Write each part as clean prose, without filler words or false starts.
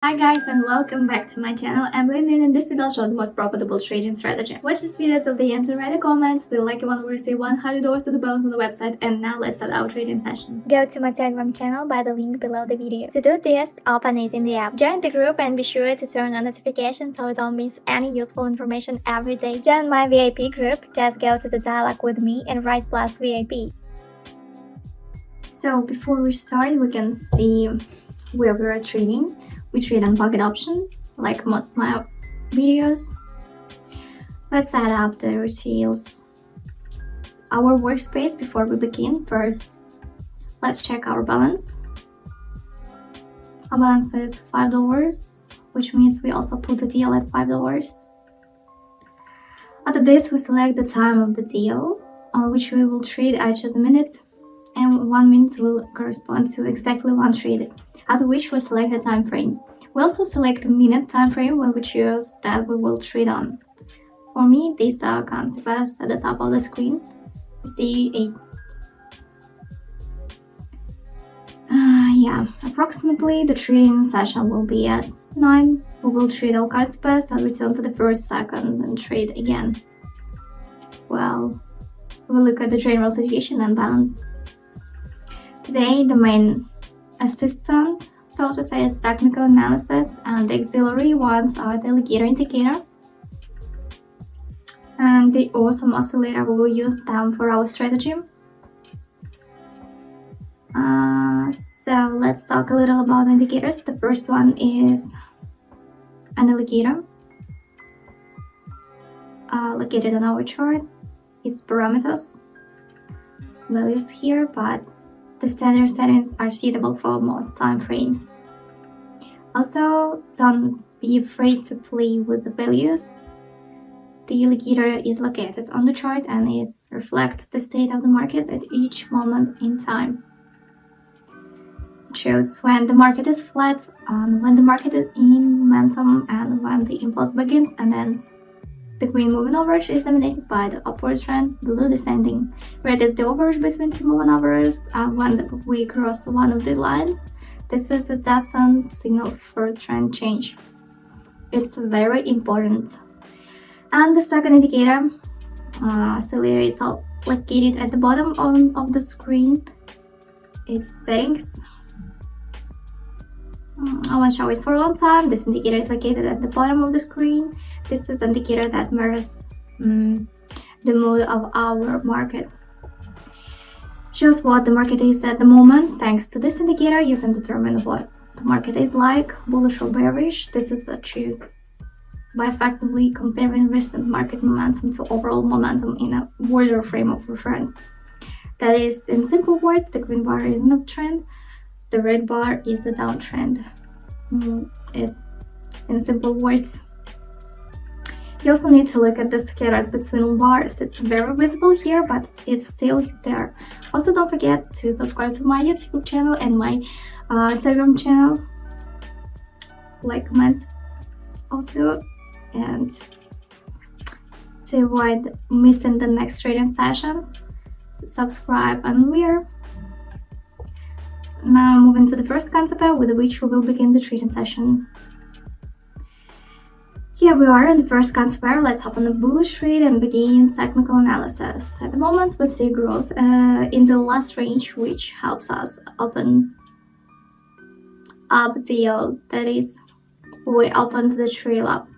Hi guys and welcome back to my channel. I'm Lynn and in this video I'll show the most profitable trading strategy. Watch this video till the end and write the comments. The like one will receive $100 to the bonus on the website. And now let's start our trading session. Go to my Telegram channel by the link below the video. To do this, open it in the app. Join the group and be sure to turn on notifications so you don't miss any useful information every day. Join my VIP group. Just go to the dialog with me and write plus VIP. So before we start, we can see where we are trading. We trade on Pocket Option, like most of my videos. Let's add up the details. Our workspace before we begin. First, let's check our balance. Our balance is $5, which means we also put the deal at $5. After this, we select the time of the deal, on which we will trade. I choose a minute, and 1 minute will correspond to exactly one trade, after which we select the time frame. We also select the minute time frame when we choose that we will trade on. For me, these are concepts at the top of the screen. See 8. Approximately the trading session will be at 9. We will trade all cards pass and return to the first second and trade again. Well, we'll look at the general situation and balance. Today, the main assistant, so to say, is technical analysis, and the auxiliary ones are the alligator indicator and the awesome oscillator. We will use them for our strategy. So let's talk a little about indicators. The first one is an alligator located on our chart. Its parameters, values here, but the standard settings are suitable for most time frames. Also, don't be afraid to play with the values. The alligator is located on the chart and it reflects the state of the market at each moment in time. It shows when the market is flat, and when the market is in momentum, and when the impulse begins and ends. The green moving average is dominated by the upward trend, blue descending. Rated the average between two moving averages, and when we cross one of the lines, this is a descent signal for trend change. It's very important. And the second indicator, oscillator, it's all located at the bottom of the screen. Its settings. I won't show it for a long time. This indicator is located at the bottom of the screen. This is an indicator that mirrors the mood of our market. Shows what the market is at the moment. Thanks to this indicator, you can determine what the market is like, bullish or bearish. This is achieved by effectively comparing recent market momentum to overall momentum in a wider frame of reference. That is, in simple words, the green bar is an uptrend, the red bar is a downtrend. In simple words. You also need to look at the scatter between bars. It's very visible here, but it's still there. Also, don't forget to subscribe to my YouTube channel and my Telegram channel. Like, comment also, and to avoid missing the next trading sessions, subscribe and we're now moving to the first concept with which we will begin the trading session. Here we are in the first concept. Let's open the bullish trade and begin technical analysis. At the moment, we see growth in the last range, which helps us open up deal. That is, we opened the trail up.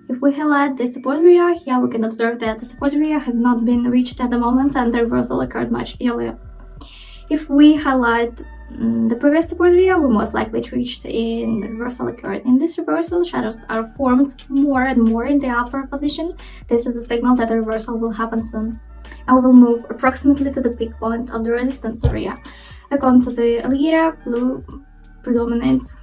If we highlight the support area, here we can observe that the support area has not been reached at the moment and the reversal occurred much earlier. If we highlight the previous support area, we most likely reached in the reversal occurred. In this reversal, shadows are formed more and more in the upper position. This is a signal that the reversal will happen soon. And we will move approximately to the peak point of the resistance area. According to the alligator, blue predominates.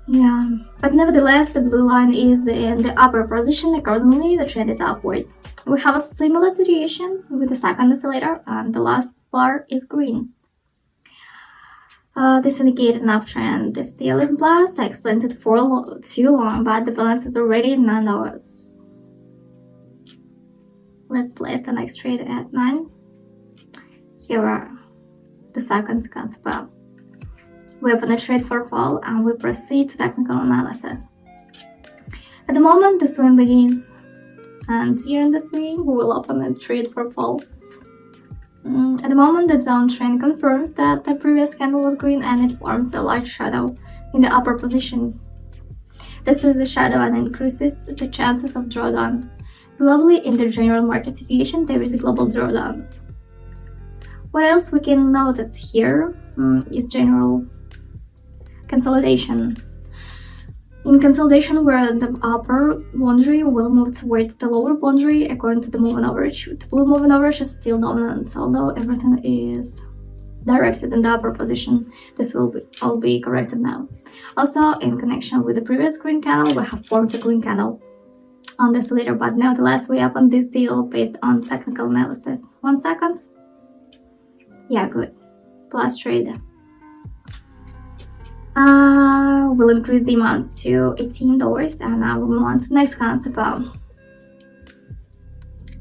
But nevertheless, the blue line is in the upper position. Accordingly, the trend is upward. We have a similar situation with the second oscillator, and the last bar is green. This indicates an uptrend. This deal is plus. I explained it for too long, but the balance is already $9. Let's place the next trade at 9. Here are the second concept. we open a trade for fall and we proceed to technical analysis. At the moment the swing begins, and during the swing we will open a trade for fall. At the moment the downtrend confirms that the previous candle was green and it forms a large shadow in the upper position. This is a shadow and increases the chances of drawdown. Globally, in the general market situation, there is a global drawdown. What else we can notice here is general consolidation. In consolidation, where the upper boundary will move towards the lower boundary according to the moving average. The blue moving average is still dominant, although everything is directed in the upper position. This will all be corrected now. Also, in connection with the previous green candle, we have formed a green candle on this later, but nevertheless we opened this deal based on technical analysis. 1 second. Yeah, good. Plus trade. We'll increase the amounts to $18, and now we move on to the next concept.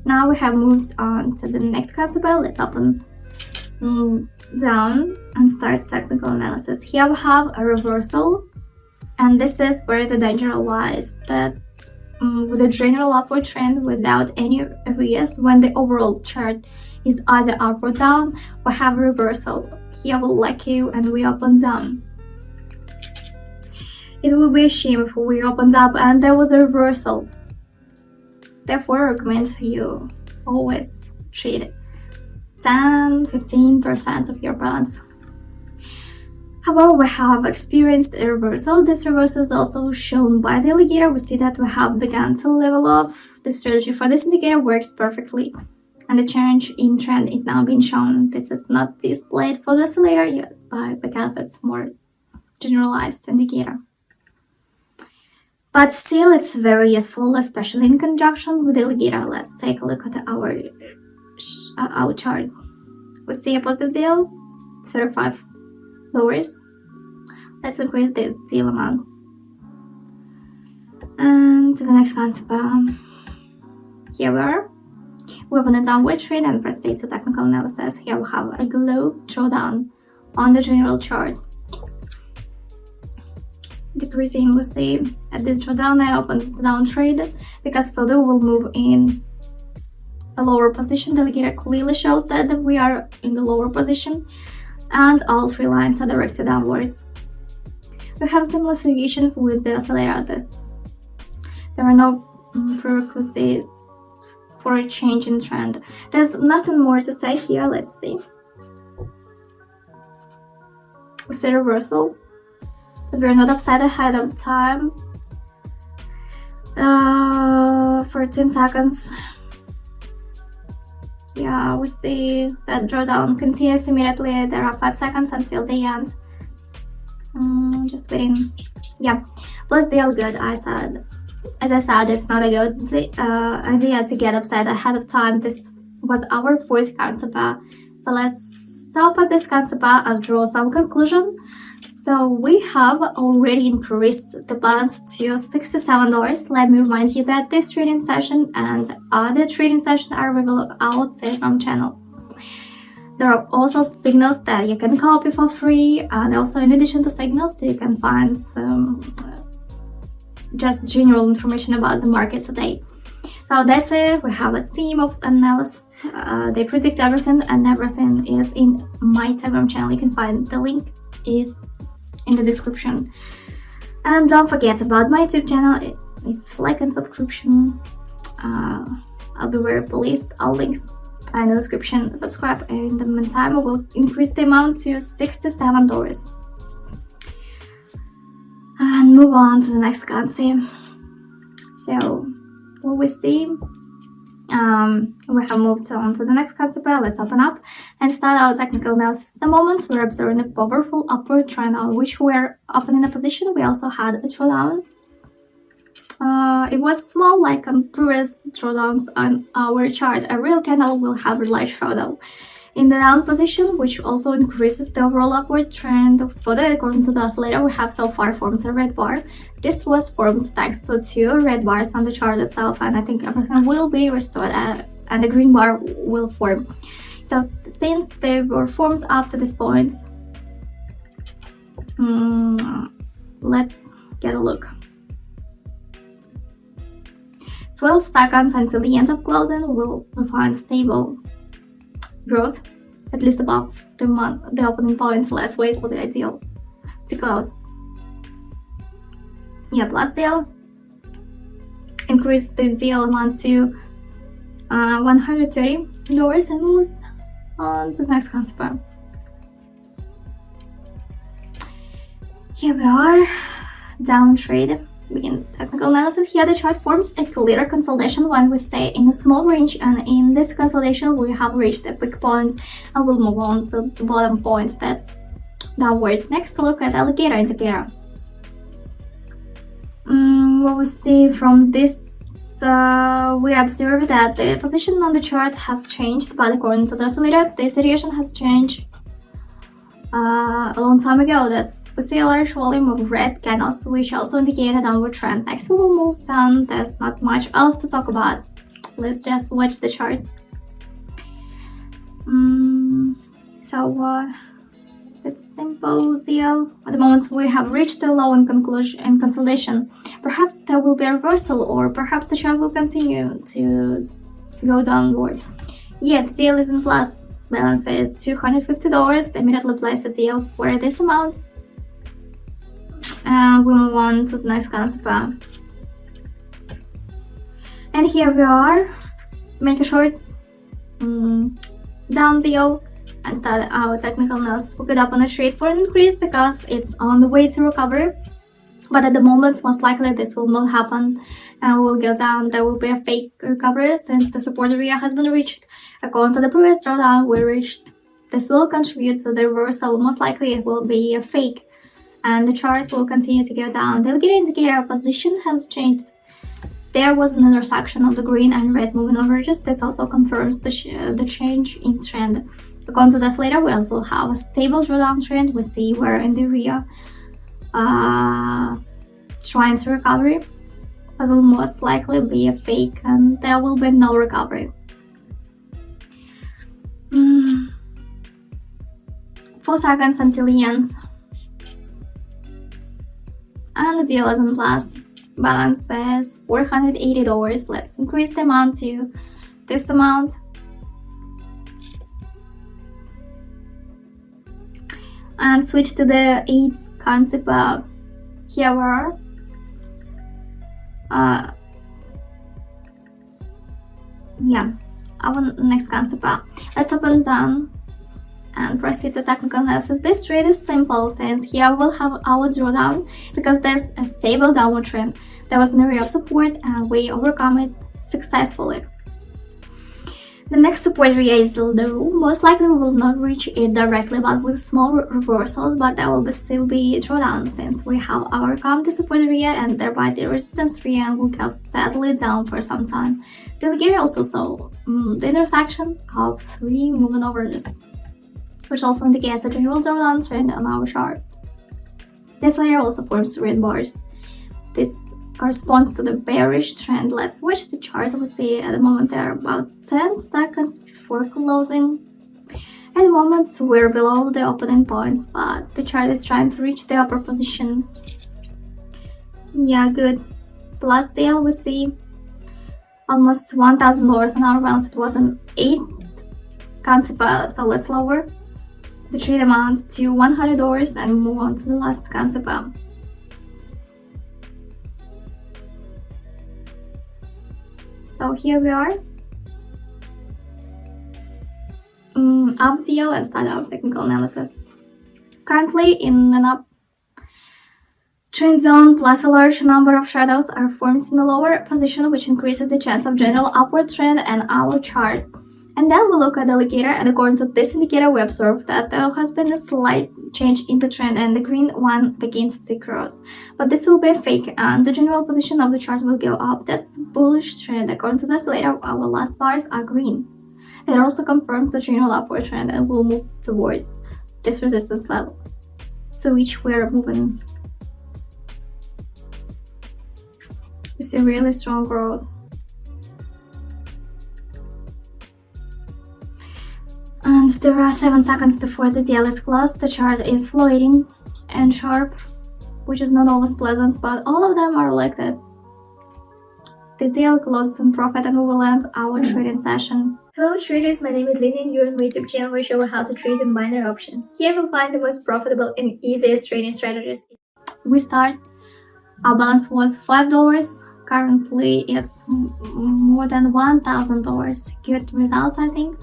Now we have moved on to the next concept. Let's open down and start technical analysis. Here we have a reversal, and this is where the danger lies, that with a general upward trend without any areas, when the overall chart is either up or down, we have a reversal. Here we'll like you and we open down. It will be a shame if we opened up and there was a reversal. Therefore, I recommend you always trade 10-15% of your balance. However, we have experienced a reversal. This reversal is also shown by the indicator. We see that we have begun to level off. The strategy for this indicator works perfectly, and the change in trend is now being shown. This is not displayed for the oscillator yet, because it's more generalized indicator. But still, it's very useful, especially in conjunction with the indicator. Let's take a look at our chart. We see a positive deal, $35. Let's increase the deal amount. And to the next concept. Here we are. We open a downward trend and proceed to technical analysis. Here we have a low drawdown on the general chart. Decreasing, we see at this drawdown I opened the down trade because further we'll move in a lower position. The indicator clearly shows that we are in the lower position, and all three lines are directed downward. We have similar situation with the oscillator. There are no prerequisites for a change in trend. There's nothing more to say here. Let's see. We see reversal, but we're not upside ahead of time. 14 seconds. Yeah, we see that drawdown continues immediately. There are 5 seconds until the end. Just waiting. Yeah, plus deal good. As I said, it's not a good idea to get upside ahead of time. This was our fourth concept. So let's stop at this concept and draw some conclusion. So we have already increased the balance to $67. Let me remind you that this trading session and other trading sessions are available on our Telegram channel. There are also signals that you can copy for free, and also in addition to signals you can find some just general information about the market today. So that's it. We have a team of analysts. They predict everything, and everything is in my Telegram channel. You can find the link is in the description. And don't forget about my YouTube channel. It's like and subscription. I'll be very pleased. All links are in the description. Subscribe, and in the meantime I will increase the amount to $67 and move on to the next concept. So what we see, we have moved on to the next concept. Let's open up and start our technical analysis. At the moment we're observing a powerful upward trend on which we're opening a position. We also had a drawdown. It was small like on previous drawdowns on our chart. A real candle will have a light shadow in the down position, which also increases the overall upward trend. Further, according to the oscillator, we have so far formed a red bar. This was formed thanks to 2 red bars on the chart itself, and I think everything will be restored and the green bar will form. So since they were formed up to this point, Let's get a look. 12 seconds until the end of closing will find stable growth, at least above the opening points. Let's wait for the ideal to close. Yeah, plus deal. Increase the deal amount to $130 and moves on to the next concept. Here we are, down trade. Begin technical analysis. Here the chart forms a clear consolidation when we stay in a small range, and in this consolidation we have reached the peak points and we'll move on to the bottom point that's downward. Next, look at alligator indicator. What we see from this, we observe that the position on the chart has changed, but according to the oscillator, the situation has changed a long time ago. We see a large volume of red candles, which also indicate a downward trend. Next, we will move down. There's not much else to talk about. Let's just watch the chart. It's simple deal. At the moment, we have reached the low in conclusion and consolidation. Perhaps there will be a reversal, or perhaps the chart will continue to go downward. Yeah, the deal is in plus. Balance is $250. Immediately place a deal for this amount. And we move on to the next concept. And here we are. Make a short down deal and start our technical analysis. We could open a trade for an increase because it's on the way to recovery. But at the moment, most likely this will not happen and will go down. There will be a fake recovery since the support area has been reached. According to the previous drawdown we reached, this will contribute to the reversal. Most likely it will be a fake and the chart will continue to go down. The alligator indicator position has changed. There was an intersection of the green and red moving averages. This also confirms the change in trend. According to this later, we also have a stable drawdown trend. We see we're in the area trying to recovery. It will most likely be a fake and there will be no recovery. 4 seconds until the end. And the deal is in plus. Balance is $480. Let's increase the amount to this amount. And switch to the 8th concept. Here we are. Our next concept. Let's open down and proceed to technical analysis. This trade is simple since here we'll have our drawdown because there's a stable downward trend. There was an area of support and we overcome it successfully. The next support area is low. Most likely we will not reach it directly but with small reversals, but there will still be drawdown since we have overcome the support area and thereby the resistance area and will go steadily down for some time. The alligator also saw the intersection of 3 moving averages, which also indicates a general drawdown trend on our chart. This layer also forms red bars. This corresponds to the bearish trend. Let's watch the chart. We see at the moment there are about 10 seconds before closing. At the moment we're below the opening points, but the chart is trying to reach the upper position. Yeah, good. Plus deal, we see almost $1,000 on our balance. It was an 8th concept, so let's lower the trade amount to $100 and move on to the last concept. So here we are. Up deal and start our technical analysis. Currently in an up trend zone plus a large number of shadows are formed in the lower position, which increases the chance of general upward trend and our chart. And then we look at the indicator, and according to this indicator we observe that there has been a slight change in the trend and the green one begins to cross. But this will be a fake and the general position of the chart will go up. That's bullish trend. According to this later, our last bars are green. It also confirms the general upward trend and will move towards this resistance level to which we're moving. We see really strong growth. And there are 7 seconds before the deal is closed. The chart is floating and sharp, which is not always pleasant, but all of them are like that. Detailed, closes, and profit, and we will end our trading session. Hello traders, my name is Lina and you're on my YouTube channel where I show you how to trade in minor options. Here you'll find the most profitable and easiest trading strategies. We start. Our balance was $5. Currently, it's more than $1,000. Good results, I think.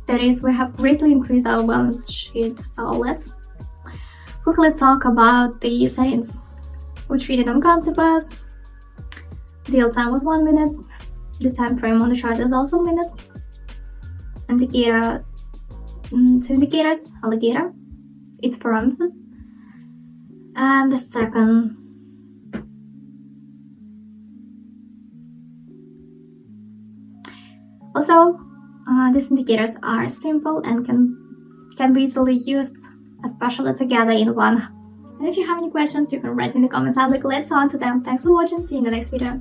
That is, we have greatly increased our balance sheet. So let's quickly talk about the settings. We traded on Consequence. Deal time was 1 minute. The time frame on the chart is also minutes. Indicator, 2 indicators, alligator, its parameters, and the second. Also, these indicators are simple and can be easily used, especially together in one. And if you have any questions, you can write in the comments. I'll be glad to answer them. Thanks for watching. See you in the next video.